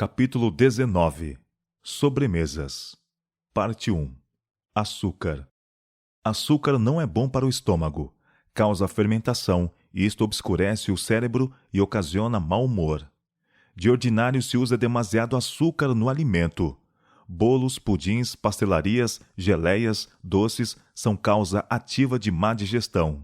Capítulo 19. Sobremesas. Parte 1. Açúcar. Açúcar não é bom para o estômago. Causa fermentação, e isto obscurece o cérebro e ocasiona mau humor. De ordinário se usa demasiado açúcar no alimento. Bolos, pudins, pastelarias, geleias, doces são causa ativa de má digestão.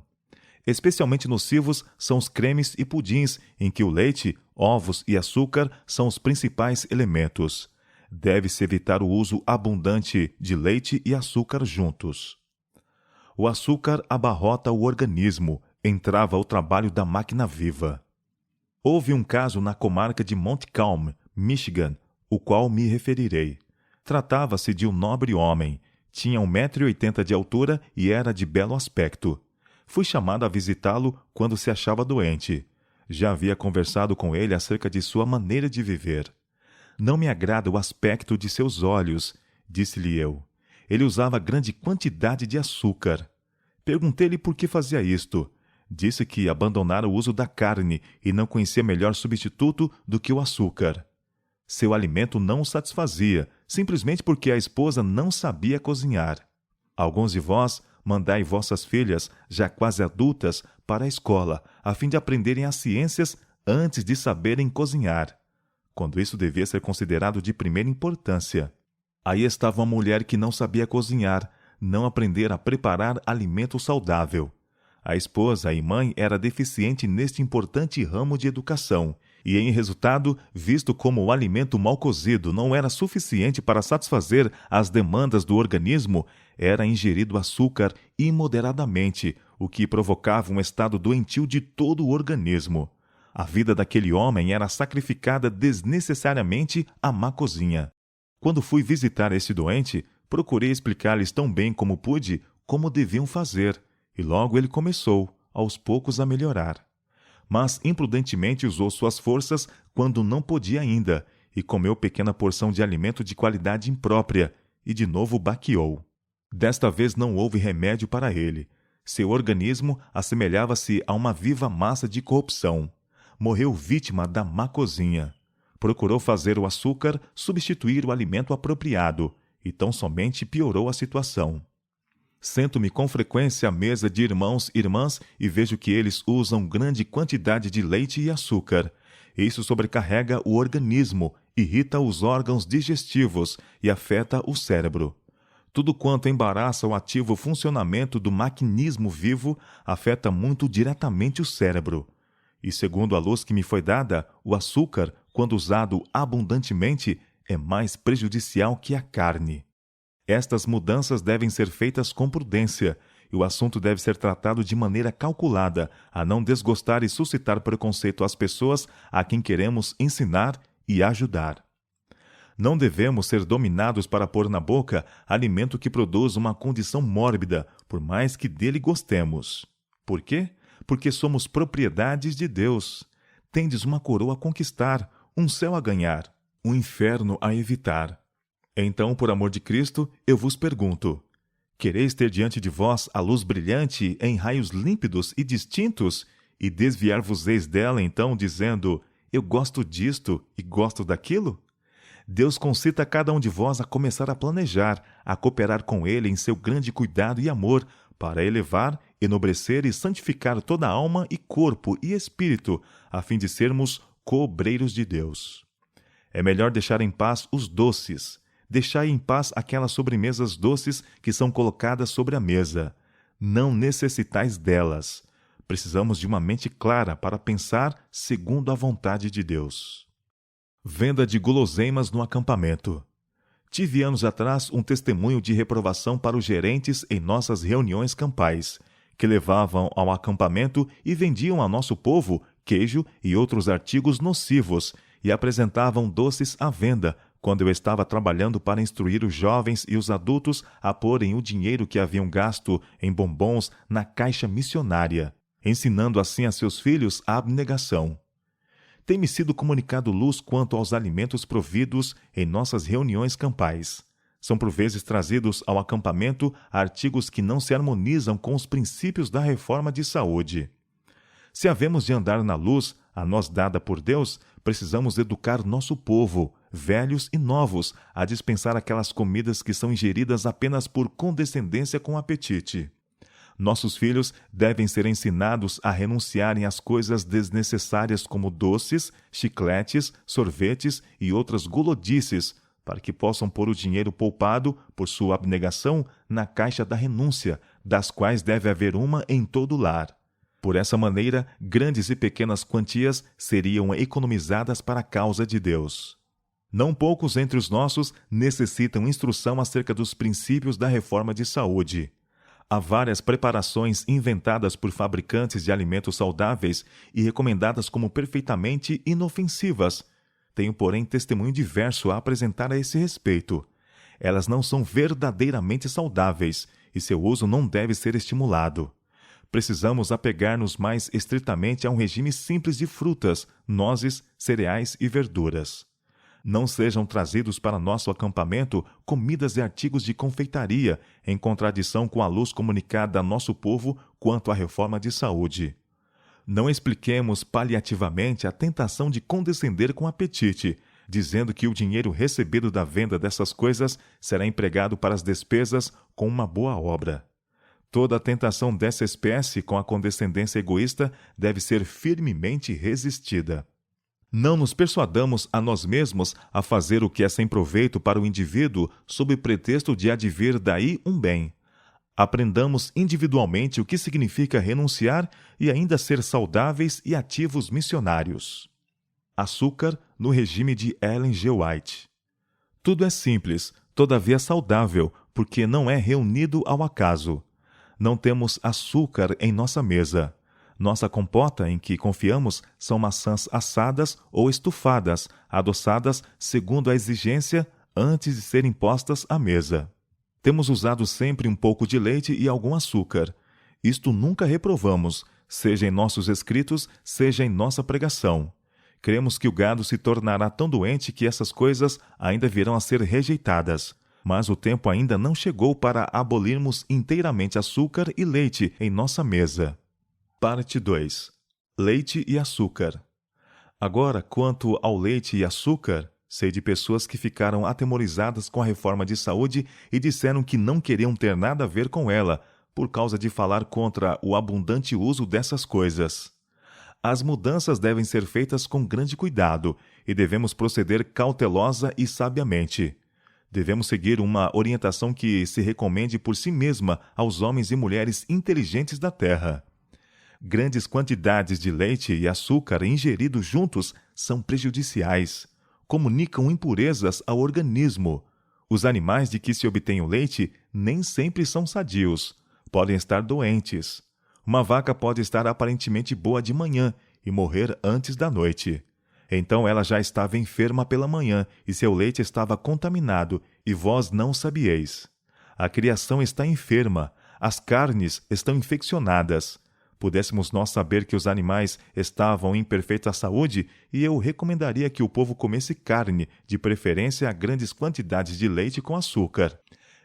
Especialmente nocivos são os cremes e pudins, em que o leite, ovos e açúcar são os principais elementos. Deve-se evitar o uso abundante de leite e açúcar juntos. O açúcar abarrota o organismo, entrava o trabalho da máquina viva. Houve um caso na comarca de Montcalm, Michigan, o qual me referirei. Tratava-se de um nobre homem. Tinha 1,80 m de altura e era de belo aspecto. Fui chamado a visitá-lo quando se achava doente. Já havia conversado com ele acerca de sua maneira de viver. Não me agrada o aspecto de seus olhos, disse-lhe eu. Ele usava grande quantidade de açúcar. Perguntei-lhe por que fazia isto. Disse que abandonara o uso da carne e não conhecia melhor substituto do que o açúcar. Seu alimento não o satisfazia, simplesmente porque a esposa não sabia cozinhar. Alguns de vós mandai vossas filhas, já quase adultas, para a escola, a fim de aprenderem as ciências antes de saberem cozinhar, quando isso devia ser considerado de primeira importância. Aí estava uma mulher que não sabia cozinhar, não aprendera a preparar alimento saudável. A esposa e mãe era deficiente neste importante ramo de educação, e em resultado, visto como o alimento mal cozido não era suficiente para satisfazer as demandas do organismo, era ingerido açúcar imoderadamente, o que provocava um estado doentio de todo o organismo. A vida daquele homem era sacrificada desnecessariamente à má cozinha. Quando fui visitar esse doente, procurei explicar-lhes tão bem como pude como deviam fazer, e logo ele começou, aos poucos, a melhorar. Mas imprudentemente usou suas forças quando não podia ainda, e comeu pequena porção de alimento de qualidade imprópria, e de novo baqueou. Desta vez não houve remédio para ele. Seu organismo assemelhava-se a uma viva massa de corrupção. Morreu vítima da má cozinha. Procurou fazer o açúcar substituir o alimento apropriado, e tão somente piorou a situação. Sento-me com frequência à mesa de irmãos e irmãs e vejo que eles usam grande quantidade de leite e açúcar. Isso sobrecarrega o organismo, irrita os órgãos digestivos e afeta o cérebro. Tudo quanto embaraça o ativo funcionamento do maquinismo vivo afeta muito diretamente o cérebro. E segundo a luz que me foi dada, o açúcar, quando usado abundantemente, é mais prejudicial que a carne. Estas mudanças devem ser feitas com prudência, e o assunto deve ser tratado de maneira calculada, a não desgostar e suscitar preconceito às pessoas a quem queremos ensinar e ajudar. Não devemos ser dominados para pôr na boca alimento que produz uma condição mórbida, por mais que dele gostemos. Por quê? Porque somos propriedades de Deus. Tendes uma coroa a conquistar, um céu a ganhar, um inferno a evitar. Então, por amor de Cristo, eu vos pergunto: quereis ter diante de vós a luz brilhante em raios límpidos e distintos, e desviar-vos-eis dela, então, dizendo: eu gosto disto e gosto daquilo? Deus concita a cada um de vós a começar a planejar, a cooperar com Ele em seu grande cuidado e amor, para elevar, enobrecer e santificar toda a alma e corpo e espírito, a fim de sermos co-obreiros de Deus. É melhor deixar em paz os doces. Deixai em paz aquelas sobremesas doces que são colocadas sobre a mesa. Não necessitais delas. Precisamos de uma mente clara para pensar segundo a vontade de Deus. Venda de guloseimas no acampamento. Tive anos atrás um testemunho de reprovação para os gerentes em nossas reuniões campais, que levavam ao acampamento e vendiam a nosso povo queijo e outros artigos nocivos e apresentavam doces à venda, quando eu estava trabalhando para instruir os jovens e os adultos a porem o dinheiro que haviam gasto em bombons na caixa missionária, ensinando assim a seus filhos a abnegação. Tem-me sido comunicado luz quanto aos alimentos providos em nossas reuniões campais. São por vezes trazidos ao acampamento artigos que não se harmonizam com os princípios da reforma de saúde. Se havemos de andar na luz, a nós dada por Deus, precisamos educar nosso povo, velhos e novos, a dispensar aquelas comidas que são ingeridas apenas por condescendência com apetite. Nossos filhos devem ser ensinados a renunciarem às coisas desnecessárias como doces, chicletes, sorvetes e outras gulodices, para que possam pôr o dinheiro poupado por sua abnegação na caixa da renúncia, das quais deve haver uma em todo lar. Por essa maneira, grandes e pequenas quantias seriam economizadas para a causa de Deus. Não poucos entre os nossos necessitam instrução acerca dos princípios da reforma de saúde. Há várias preparações inventadas por fabricantes de alimentos saudáveis e recomendadas como perfeitamente inofensivas. Tenho, porém, testemunho diverso a apresentar a esse respeito. Elas não são verdadeiramente saudáveis e seu uso não deve ser estimulado. Precisamos apegar-nos mais estritamente a um regime simples de frutas, nozes, cereais e verduras. Não sejam trazidos para nosso acampamento comidas e artigos de confeitaria, em contradição com a luz comunicada a nosso povo quanto à reforma de saúde. Não expliquemos paliativamente a tentação de condescender com apetite, dizendo que o dinheiro recebido da venda dessas coisas será empregado para as despesas com uma boa obra. Toda a tentação dessa espécie com a condescendência egoísta deve ser firmemente resistida. Não nos persuadamos a nós mesmos a fazer o que é sem proveito para o indivíduo sob o pretexto de advir daí um bem. Aprendamos individualmente o que significa renunciar e ainda ser saudáveis e ativos missionários. Açúcar no regime de Ellen G. White. Tudo é simples, todavia saudável, porque não é reunido ao acaso. Não temos açúcar em nossa mesa. Nossa compota, em que confiamos, são maçãs assadas ou estufadas, adoçadas segundo a exigência antes de serem postas à mesa. Temos usado sempre um pouco de leite e algum açúcar. Isto nunca reprovamos, seja em nossos escritos, seja em nossa pregação. Cremos que o gado se tornará tão doente que essas coisas ainda virão a ser rejeitadas. Mas o tempo ainda não chegou para abolirmos inteiramente açúcar e leite em nossa mesa. Parte 2. Leite e açúcar. Agora, quanto ao leite e açúcar, sei de pessoas que ficaram atemorizadas com a reforma de saúde e disseram que não queriam ter nada a ver com ela, por causa de falar contra o abundante uso dessas coisas. As mudanças devem ser feitas com grande cuidado e devemos proceder cautelosa e sabiamente. Devemos seguir uma orientação que se recomende por si mesma aos homens e mulheres inteligentes da terra. Grandes quantidades de leite e açúcar ingeridos juntos são prejudiciais. Comunicam impurezas ao organismo. Os animais de que se obtém o leite nem sempre são sadios. Podem estar doentes. Uma vaca pode estar aparentemente boa de manhã e morrer antes da noite. Então ela já estava enferma pela manhã e seu leite estava contaminado, e vós não sabieis. A criação está enferma, as carnes estão infeccionadas. Pudéssemos nós saber que os animais estavam em perfeita saúde, e eu recomendaria que o povo comesse carne, de preferência a grandes quantidades de leite com açúcar.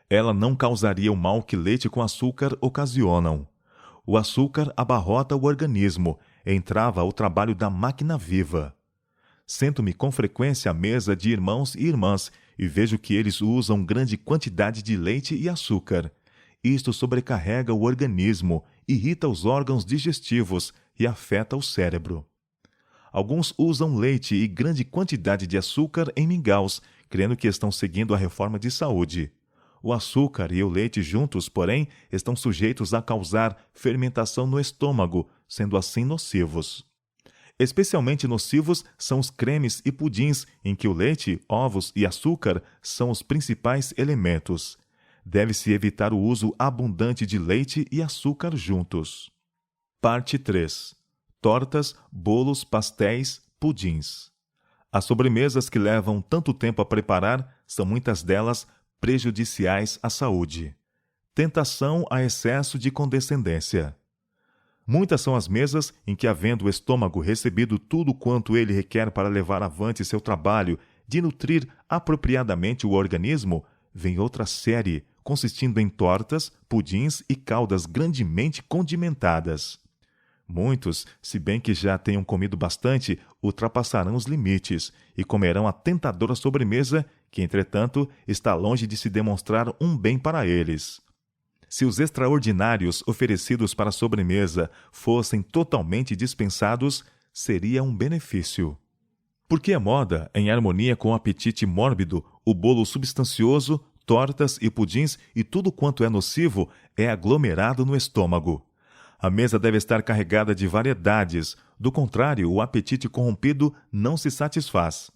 Ela não causaria o mal que leite com açúcar ocasionam. O açúcar abarrota o organismo, entrava o trabalho da máquina viva. Sento-me com frequência à mesa de irmãos e irmãs e vejo que eles usam grande quantidade de leite e açúcar. Isto sobrecarrega o organismo, irrita os órgãos digestivos e afeta o cérebro. Alguns usam leite e grande quantidade de açúcar em mingaus, crendo que estão seguindo a reforma de saúde. O açúcar e o leite juntos, porém, estão sujeitos a causar fermentação no estômago, sendo assim nocivos. Especialmente nocivos são os cremes e pudins, em que o leite, ovos e açúcar são os principais elementos. Deve-se evitar o uso abundante de leite e açúcar juntos. Parte 3. Tortas, bolos, pastéis, pudins. As sobremesas que levam tanto tempo a preparar são muitas delas prejudiciais à saúde. Tentação a excesso de condescendência. Muitas são as mesas em que, havendo o estômago recebido tudo quanto ele requer para levar avante seu trabalho de nutrir apropriadamente o organismo, vem outra série, consistindo em tortas, pudins e caldas grandemente condimentadas. Muitos, se bem que já tenham comido bastante, ultrapassarão os limites e comerão a tentadora sobremesa, que, entretanto, está longe de se demonstrar um bem para eles. Se os extraordinários oferecidos para a sobremesa fossem totalmente dispensados, seria um benefício. Porque é moda, em harmonia com o apetite mórbido, o bolo substancioso, tortas e pudins e tudo quanto é nocivo é aglomerado no estômago. A mesa deve estar carregada de variedades, do contrário, o apetite corrompido não se satisfaz.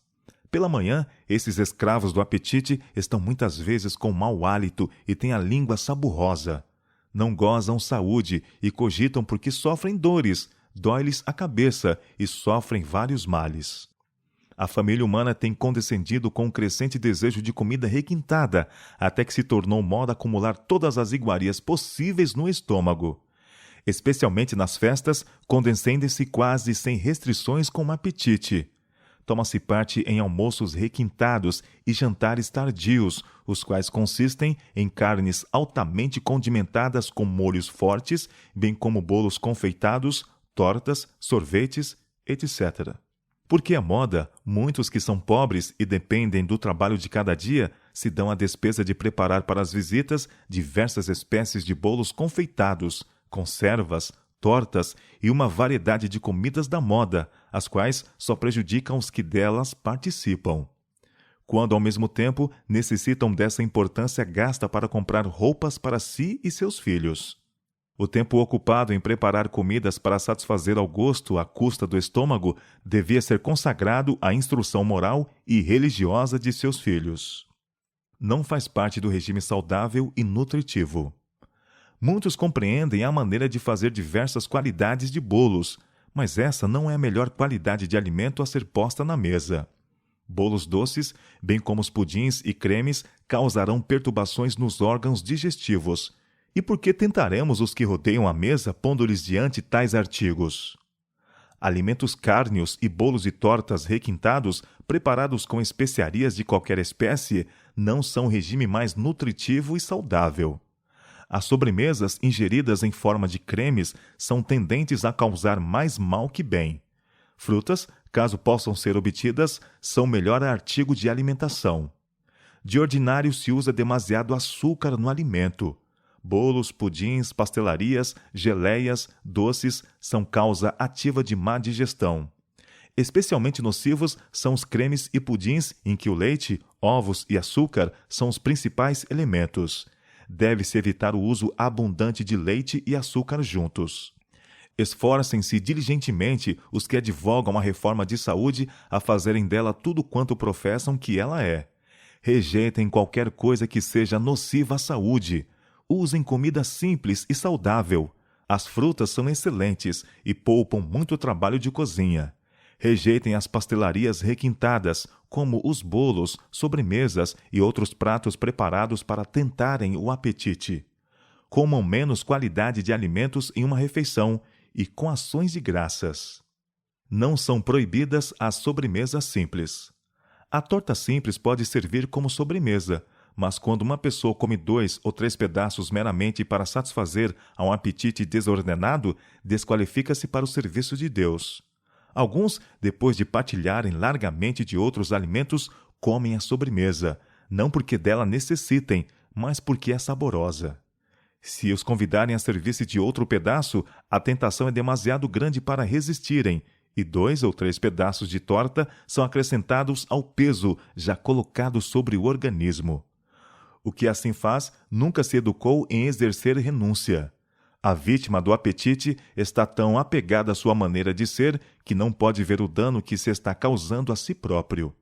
Pela manhã, esses escravos do apetite estão muitas vezes com mau hálito e têm a língua saburrosa. Não gozam saúde e cogitam porque sofrem dores, dói-lhes a cabeça e sofrem vários males. A família humana tem condescendido com um crescente desejo de comida requintada, até que se tornou moda acumular todas as iguarias possíveis no estômago. Especialmente nas festas, condescende-se quase sem restrições com o apetite. Toma-se parte em almoços requintados e jantares tardios, os quais consistem em carnes altamente condimentadas com molhos fortes, bem como bolos confeitados, tortas, sorvetes, etc. Porque a moda, muitos que são pobres e dependem do trabalho de cada dia, se dão a despesa de preparar para as visitas diversas espécies de bolos confeitados, conservas, tortas e uma variedade de comidas da moda, as quais só prejudicam os que delas participam. Quando, ao mesmo tempo, necessitam dessa importância gasta para comprar roupas para si e seus filhos. O tempo ocupado em preparar comidas para satisfazer ao gosto à custa do estômago devia ser consagrado à instrução moral e religiosa de seus filhos. Não faz parte do regime saudável e nutritivo. Muitos compreendem a maneira de fazer diversas qualidades de bolos, mas essa não é a melhor qualidade de alimento a ser posta na mesa. Bolos doces, bem como os pudins e cremes, causarão perturbações nos órgãos digestivos. E por que tentaremos os que rodeiam a mesa pondo-lhes diante tais artigos? Alimentos cárneos e bolos e tortas requintados, preparados com especiarias de qualquer espécie, não são o regime mais nutritivo e saudável. As sobremesas ingeridas em forma de cremes são tendentes a causar mais mal que bem. Frutas, caso possam ser obtidas, são melhor artigo de alimentação. De ordinário se usa demasiado açúcar no alimento. Bolos, pudins, pastelarias, geleias, doces são causa ativa de má digestão. Especialmente nocivos são os cremes e pudins em que o leite, ovos e açúcar são os principais elementos. Deve-se evitar o uso abundante de leite e açúcar juntos. Esforcem-se diligentemente os que advogam a reforma de saúde a fazerem dela tudo quanto professam que ela é. Rejeitem qualquer coisa que seja nociva à saúde. Usem comida simples e saudável. As frutas são excelentes e poupam muito trabalho de cozinha. Rejeitem as pastelarias requintadas, como os bolos, sobremesas e outros pratos preparados para tentarem o apetite. Comam menos qualidade de alimentos em uma refeição e com ações de graças. Não são proibidas as sobremesas simples. A torta simples pode servir como sobremesa, mas quando uma pessoa come 2 ou 3 pedaços meramente para satisfazer a um apetite desordenado, desqualifica-se para o serviço de Deus. Alguns, depois de partilharem largamente de outros alimentos, comem a sobremesa, não porque dela necessitem, mas porque é saborosa. Se os convidarem a servir-se de outro pedaço, a tentação é demasiado grande para resistirem, e 2 ou 3 pedaços de torta são acrescentados ao peso já colocado sobre o organismo. O que assim faz nunca se educou em exercer renúncia. A vítima do apetite está tão apegada à sua maneira de ser que não pode ver o dano que se está causando a si próprio.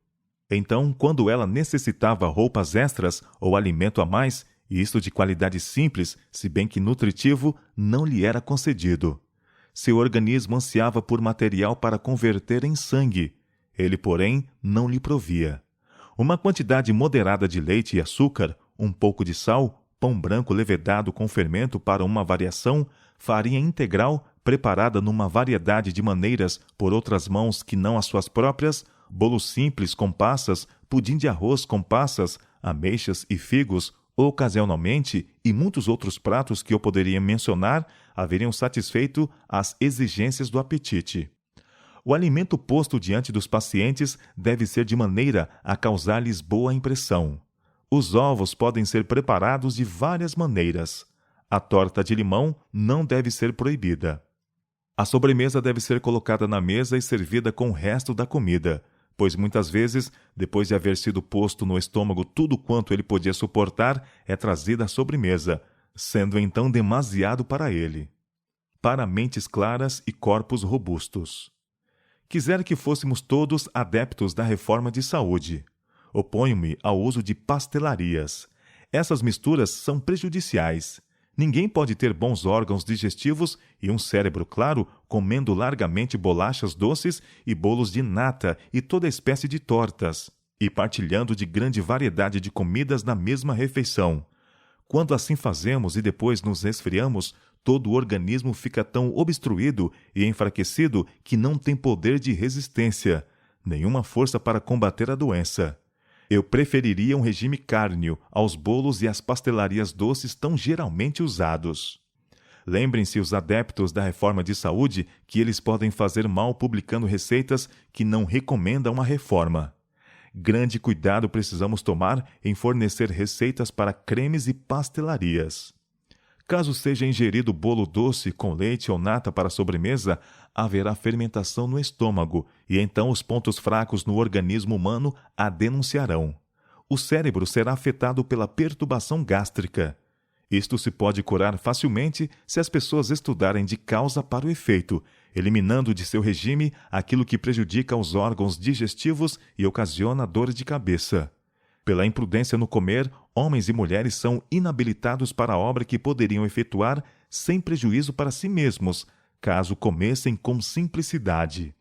Então, quando ela necessitava roupas extras ou alimento a mais, e isto de qualidade simples, se bem que nutritivo, não lhe era concedido. Seu organismo ansiava por material para converter em sangue. Ele, porém, não lhe provia. Uma quantidade moderada de leite e açúcar, um pouco de sal, pão branco levedado com fermento para uma variação, farinha integral preparada numa variedade de maneiras por outras mãos que não as suas próprias, bolo simples com passas, pudim de arroz com passas, ameixas e figos, Ocasionalmente, e muitos outros pratos que eu poderia mencionar haveriam satisfeito às exigências do apetite. O alimento posto diante dos pacientes deve ser de maneira a causar-lhes boa impressão. Os ovos podem ser preparados de várias maneiras. A torta de limão não deve ser proibida. A sobremesa deve ser colocada na mesa e servida com o resto da comida, pois muitas vezes, depois de haver sido posto no estômago tudo quanto ele podia suportar, é trazida a sobremesa, sendo então demasiado para ele. Para mentes claras e corpos robustos. Quisera que fôssemos todos adeptos da reforma de saúde. Oponho-me ao uso de pastelarias. Essas misturas são prejudiciais. Ninguém pode ter bons órgãos digestivos e um cérebro claro comendo largamente bolachas doces e bolos de nata e toda espécie de tortas, e partilhando de grande variedade de comidas na mesma refeição. Quando assim fazemos e depois nos resfriamos, todo o organismo fica tão obstruído e enfraquecido que não tem poder de resistência, nenhuma força para combater a doença. Eu preferiria um regime cárneo aos bolos e às pastelarias doces tão geralmente usados. Lembrem-se os adeptos da reforma de saúde que eles podem fazer mal publicando receitas que não recomendam a reforma. Grande cuidado precisamos tomar em fornecer receitas para cremes e pastelarias. Caso seja ingerido bolo doce com leite ou nata para sobremesa, haverá fermentação no estômago e então os pontos fracos no organismo humano a denunciarão. O cérebro será afetado pela perturbação gástrica. Isto se pode curar facilmente se as pessoas estudarem de causa para o efeito, eliminando de seu regime aquilo que prejudica os órgãos digestivos e ocasiona dor de cabeça. Pela imprudência no comer, homens e mulheres são inabilitados para a obra que poderiam efetuar sem prejuízo para si mesmos, caso comessem com simplicidade.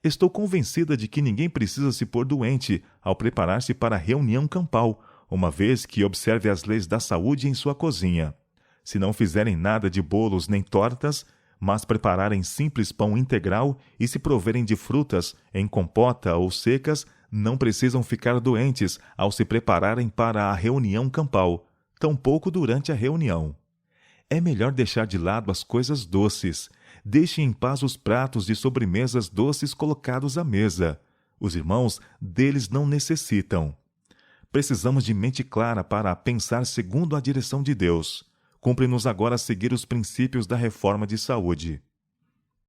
Estou convencida de que ninguém precisa se pôr doente ao preparar-se para a reunião campal, uma vez que observe as leis da saúde em sua cozinha. Se não fizerem nada de bolos nem tortas, mas prepararem simples pão integral e se proverem de frutas em compota ou secas, não precisam ficar doentes ao se prepararem para a reunião campal, tampouco durante a reunião. É melhor deixar de lado as coisas doces. Deixe em paz os pratos de sobremesas doces colocados à mesa. Os irmãos deles não necessitam. Precisamos de mente clara para pensar segundo a direção de Deus. Cumpre-nos agora seguir os princípios da reforma de saúde.